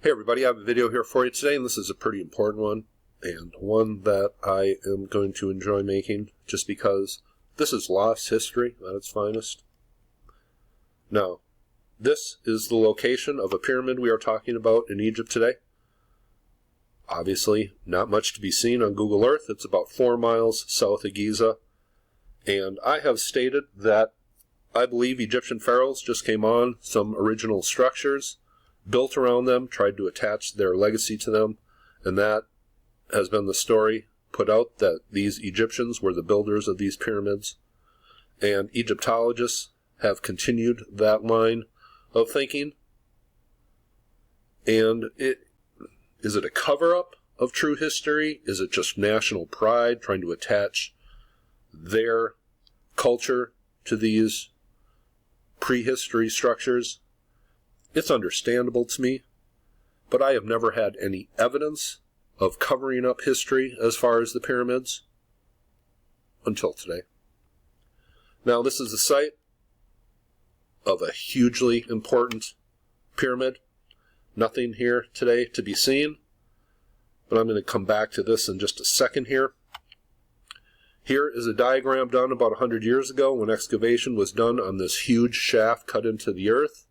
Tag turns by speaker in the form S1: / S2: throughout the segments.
S1: Hey everybody, I have a video here for you today, and this is a pretty important one, and one that I am going to enjoy making, just because this is lost history at its finest. Now, this is the location of a pyramid we are talking about in Egypt today. Obviously, not much to be seen on Google Earth. It's about 4 miles south of Giza, and I have stated that I believe Egyptian pharaohs just came on some original structures, built around them, tried to attach their legacy to them, and that has been the story put out, that these Egyptians were the builders of these pyramids. And Egyptologists have continued that line of thinking. And is it a cover-up of true history? Is it just national pride trying to attach their culture to these prehistory structures? It's understandable to me, but I have never had any evidence of covering up history as far as the pyramids until today. Now, this is the site of a hugely important pyramid. Nothing here today to be seen, but I'm going to come back to this in just a second here. Here is a diagram done about 100 years ago when excavation was done on this huge shaft cut into the earth.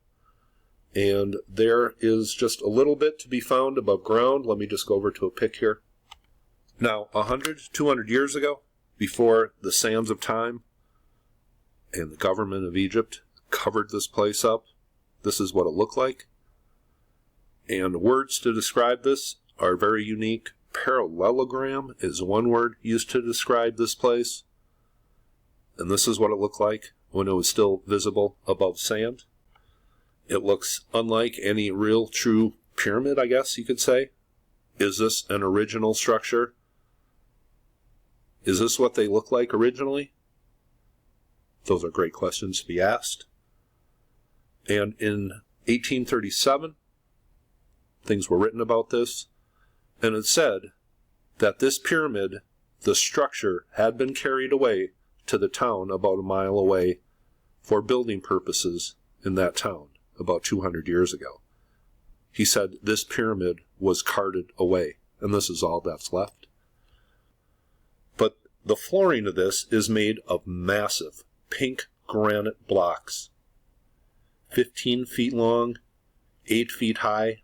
S1: And there is just a little bit to be found above ground. Let me just go over to a pic here. Now, 100, 200 years ago, before the sands of time and the government of Egypt covered this place up, this is what it looked like. And words to describe this are very unique. Parallelogram is one word used to describe this place. And this is what it looked like when it was still visible above sand. It looks unlike any real true pyramid, I guess you could say. Is this an original structure? Is this what they look like originally? Those are great questions to be asked. And in 1837, things were written about this, and it said that this pyramid, the structure, had been carried away to the town about a mile away for building purposes in that town about 200 years ago. He said this pyramid was carted away, and this is all that's left. But the flooring of this is made of massive pink granite blocks, 15 feet long, 8 feet high,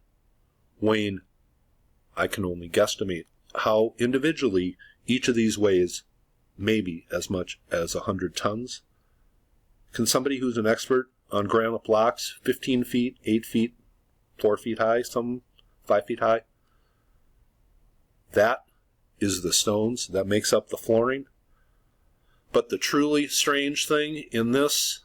S1: weighing, I can only guesstimate how individually each of these weighs maybe as much as 100 tons. Can somebody who's an expert on granite blocks, 15 feet, 8 feet, 4 feet high, some 5 feet high, that is the stones that makes up the flooring. But the truly strange thing in this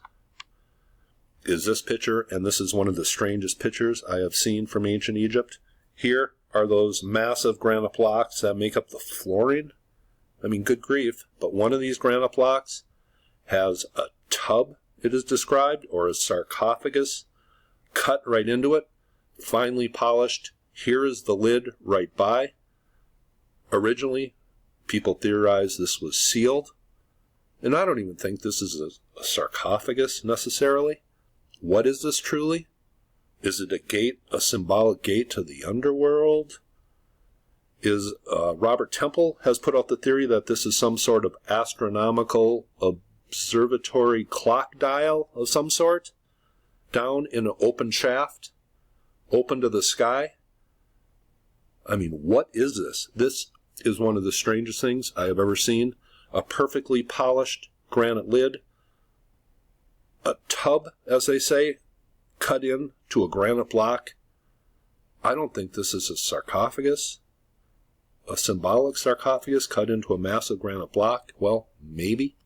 S1: is this picture, and this is one of the strangest pictures I have seen from ancient Egypt. Here are those massive granite blocks that make up the flooring. I mean, good grief, but one of these granite blocks has a tub, it is described, or a sarcophagus cut right into it, finely polished. Here is the lid right by. Originally, people theorized this was sealed, and I don't even think this is a sarcophagus necessarily. What is this truly? Is it a gate, a symbolic gate to the underworld? Robert Temple has put out the theory that this is some sort of astronomical observatory clock dial of some sort, down in an open shaft, open to the sky. I mean, what is this? This is one of the strangest things I have ever seen. A perfectly polished granite lid, a tub, as they say, cut in to a granite block. I don't think this is a sarcophagus, a symbolic sarcophagus cut into a massive granite block. Well, maybe.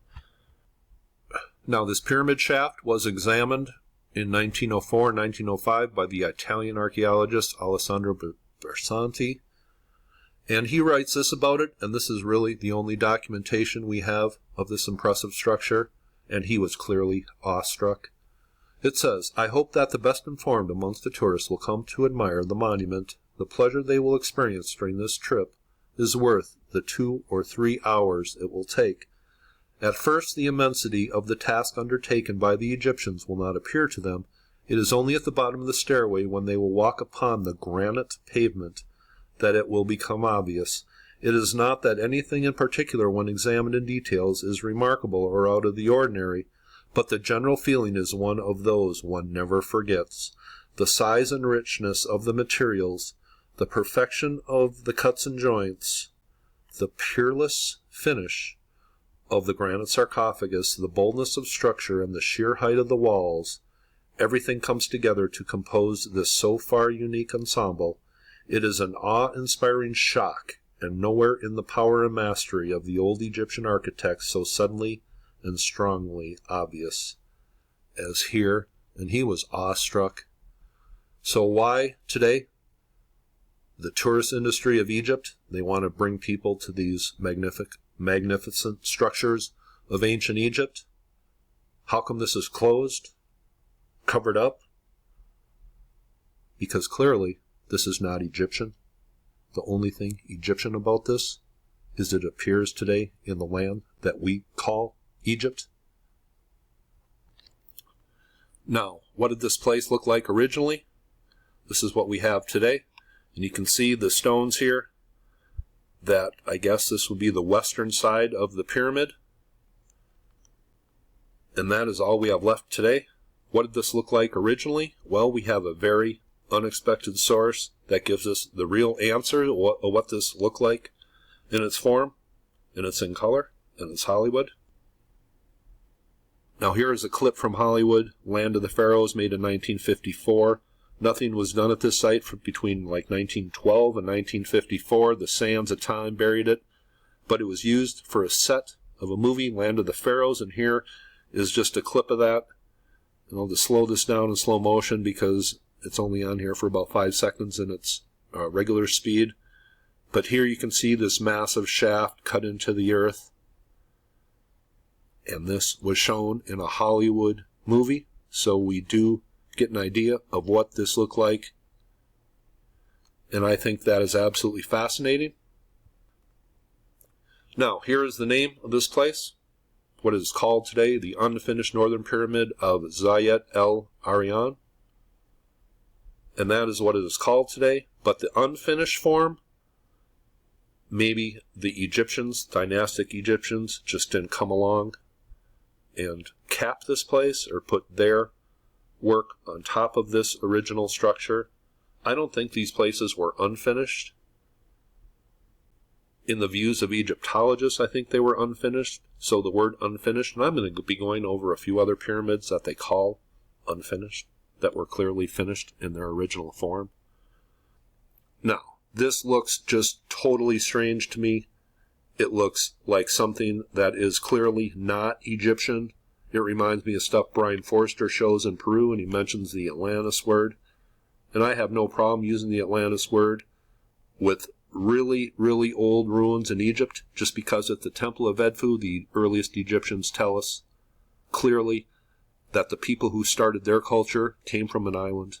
S1: Now, this pyramid shaft was examined in 1904 and 1905 by the Italian archaeologist Alessandro Bersanti, and he writes this about it, and this is really the only documentation we have of this impressive structure, and he was clearly awestruck. It says, "I hope that the best informed amongst the tourists will come to admire the monument. The pleasure they will experience during this trip is worth the 2 or 3 hours it will take. At first, the immensity of the task undertaken by the Egyptians will not appear to them, It is only at the bottom of the stairway, when they will walk upon the granite pavement, that it will become obvious. It is not that anything in particular, when examined in details, is remarkable or out of the ordinary, but the general feeling is one of those one never forgets. The size and richness of the materials, the perfection of the cuts and joints, the peerless finish of the granite sarcophagus, the boldness of structure, and the sheer height of the walls, everything comes together to compose this so far unique ensemble. It is an awe-inspiring shock, and nowhere in the power and mastery of the old Egyptian architects so suddenly and strongly obvious as here, and he was awestruck. So why today? The tourist industry of Egypt, they want to bring people to these magnificent structures of ancient Egypt. How come this is closed, covered up? Because clearly this is not Egyptian. The only thing Egyptian about this is it appears today in the land that we call Egypt. Now, what did this place look like originally? This is what we have today. And you can see the stones here, that I guess this would be the western side of the pyramid. And that is all we have left today. What did this look like originally? Well, we have a very unexpected source that gives us the real answer of what this looked like in its form, and it's in color, and it's Hollywood. Now here is a clip from Hollywood, Land of the Pharaohs, made in 1954. Nothing was done at this site for between like 1912 and 1954. The sands of time buried it, but it was used for a set of a movie, Land of the Pharaohs, and here is just a clip of that. And I'll just slow this down in slow motion because it's only on here for about 5 seconds in its regular speed. But here you can see this massive shaft cut into the earth. And this was shown in a Hollywood movie, so we do get an idea of what this looked like. And I think that is absolutely fascinating. Now, here is the name of this place. What it is called today, the unfinished northern pyramid of Zawyet El Aryan. And that is what it is called today. But the unfinished form, maybe the Egyptians, dynastic Egyptians, just didn't come along and cap this place or put their work on top of this original structure. I don't think these places were unfinished. In the views of Egyptologists, I think they were unfinished. So the word unfinished, and I'm going to be going over a few other pyramids that they call unfinished, that were clearly finished in their original form. Now, this looks just totally strange to me. It looks like something that is clearly not Egyptian. It reminds me of stuff Brian Forster shows in Peru, and he mentions the Atlantis word. And I have no problem using the Atlantis word with really, really old ruins in Egypt, just because at the Temple of Edfu, the earliest Egyptians tell us clearly that the people who started their culture came from an island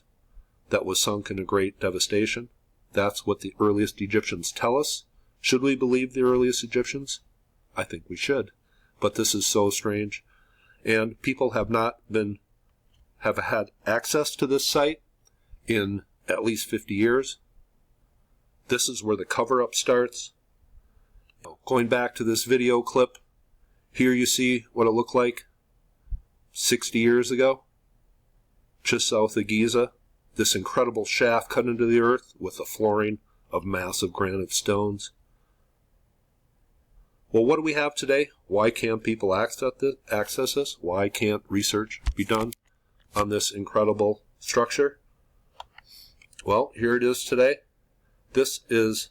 S1: that was sunk in a great devastation. That's what the earliest Egyptians tell us. Should we believe the earliest Egyptians? I think we should. But this is so strange. And people have had access to this site in at least 50 years. This is where the cover-up starts. Going back to this video clip, here you see what it looked like 60 years ago, just south of Giza. This incredible shaft cut into the earth with a flooring of massive granite stones. Well, what do we have today? Why can't people access this? Why can't research be done on this incredible structure? Well, here it is today. This is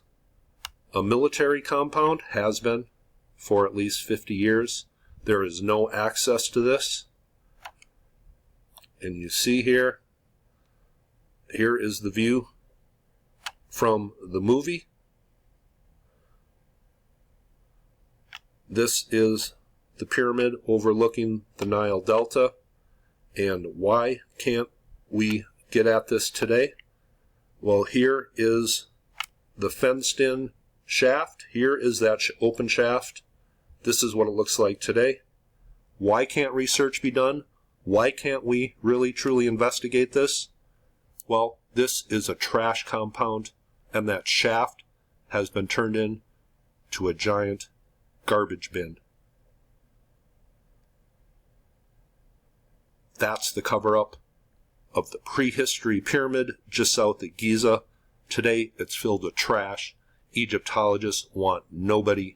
S1: a military compound, has been for at least 50 years. There is no access to this. And you see here is the view from the movie. This is the pyramid overlooking the Nile Delta. And why can't we get at this today? Well, here is the fenced-in shaft. Here is that open shaft. This is what it looks like today. Why can't research be done? Why can't we really truly investigate this? Well, this is a trash compound, and that shaft has been turned into a giant garbage bin. That's the cover-up of the prehistory pyramid just south of Giza. Today, it's filled with trash. Egyptologists want nobody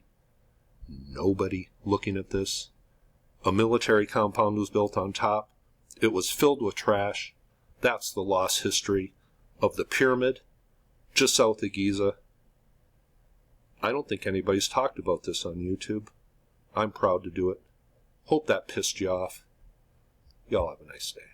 S1: looking at this. A military compound was built on top. It was filled with trash. That's the lost history of the pyramid just south of Giza. I don't think anybody's talked about this on YouTube. I'm proud to do it. Hope that pissed you off. Y'all have a nice day.